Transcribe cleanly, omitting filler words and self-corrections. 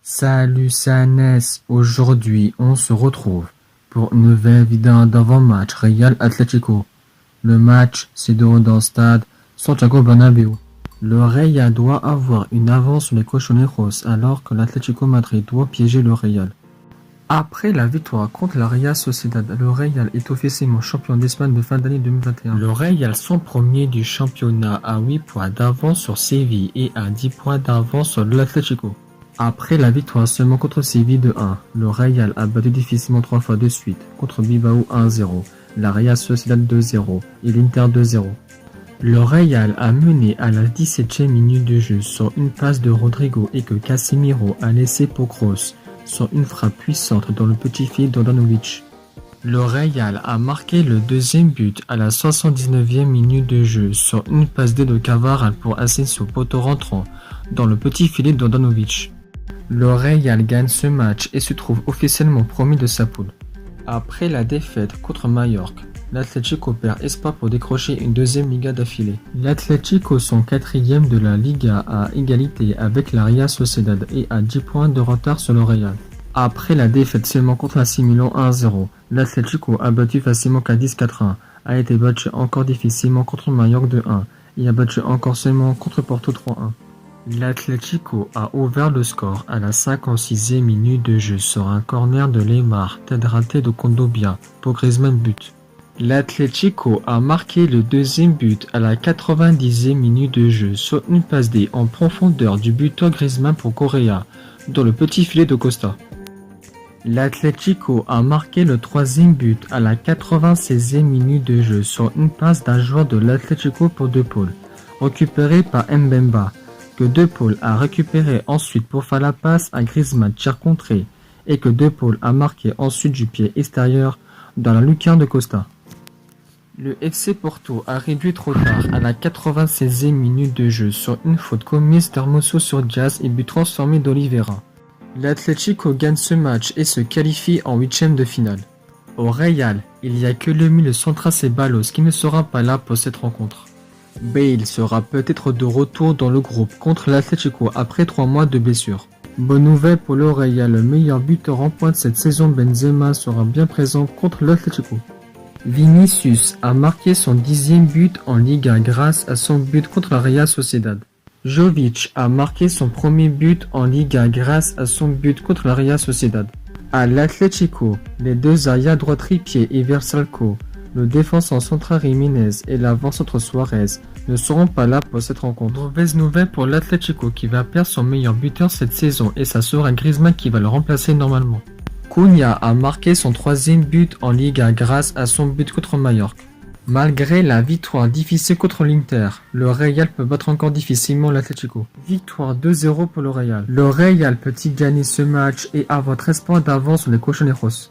Salut Sanes, aujourd'hui on se retrouve pour une nouvelle vidéo d'avant-match Real Atlético. Le match s'est déroulé dans le stade Santiago Bernabéu. Le Real doit avoir une avance sur les Cochoneros alors que l'Atlético Madrid doit piéger le Real. Après la victoire contre la Real Sociedad, le Real est officiellement champion d'Espagne de fin d'année 2021. Le Real sont premiers du championnat à 8 points d'avance sur Séville et à 10 points d'avance sur l'Atlético. Après la victoire seulement contre Séville de 1, le Real a battu difficilement 3 fois de suite contre Bilbao 1-0, la Real Sociedad 2-0 et l'Inter 2-0. Le Real a mené à la 17e minute de jeu sur une passe de Rodrigo et que Casemiro a laissé pour Kroos sur une frappe puissante dans le petit filet d'Handanovic. Le Real a marqué le deuxième but à la 79e minute de jeu sur une passe de Cavaral pour Asensio poteau rentrant dans le petit filet d'Handanovic. Le Real gagne ce match et se trouve officiellement premier de sa poule. Après la défaite contre Mallorca, l'Atlético perd espoir pour décrocher une deuxième Liga d'affilée. L'Atlético sont quatrième de la Liga à égalité avec la Real Sociedad et à 10 points de retard sur le Real. Après la défaite seulement contre l'AC Milan 1-0, l'Atlético a battu facilement Cadiz 4-1, a été battu encore difficilement contre Mallorca 2-1 et a battu encore seulement contre Porto 3-1. L'Atlético a ouvert le score à la 56e minute de jeu sur un corner de Lemar, tête ratée de Condobia pour Griezmann but. L'Atlético a marqué le deuxième but à la 90e minute de jeu sur une passe D en profondeur du buteur Griezmann pour Correa, dans le petit filet de Costa. L'Atlético a marqué le troisième but à la 96e minute de jeu sur une passe d'un joueur de l'Atlético pour De Paul, récupéré par Mbemba, que De Paul a récupéré ensuite pour faire la passe à Griezmann tir contré et que De Paul a marqué ensuite du pied extérieur dans la lucarne de Costa. Le FC Porto a réduit trop tard à la 96e minute de jeu sur une faute commise d'Hermoso sur Diaz et but transformé d'Oliveira. L'Atlético gagne ce match et se qualifie en 8e de finale. Au Real, il n'y a que le milieu central Ceballos qui ne sera pas là pour cette rencontre. Bale sera peut-être de retour dans le groupe contre l'Atlético après 3 mois de blessure. Bonne nouvelle pour le Real, le meilleur buteur en pointe cette saison Benzema sera bien présent contre l'Atlético. Vinicius a marqué son 10e but en Liga grâce à son but contre la Real Sociedad. Jovic a marqué son premier but en Liga grâce à son but contre la Real Sociedad. À l'Atlético, les deux arrières droit tripier et Versalco, le défenseur central Jiménez et l'avant-centre Suarez ne seront pas là pour cette rencontre. Mauvaise nouvelle pour l'Atlético qui va perdre son meilleur buteur cette saison et ça sera Griezmann qui va le remplacer normalement. Cunha a marqué son 3e but en Liga grâce à son but contre Mallorca. Malgré la victoire difficile contre l'Inter, le Real peut battre encore difficilement l'Atlético. Victoire 2-0 pour le Real. Le Real peut-il gagner ce match et avoir 13 points d'avance sur les Cochoneros?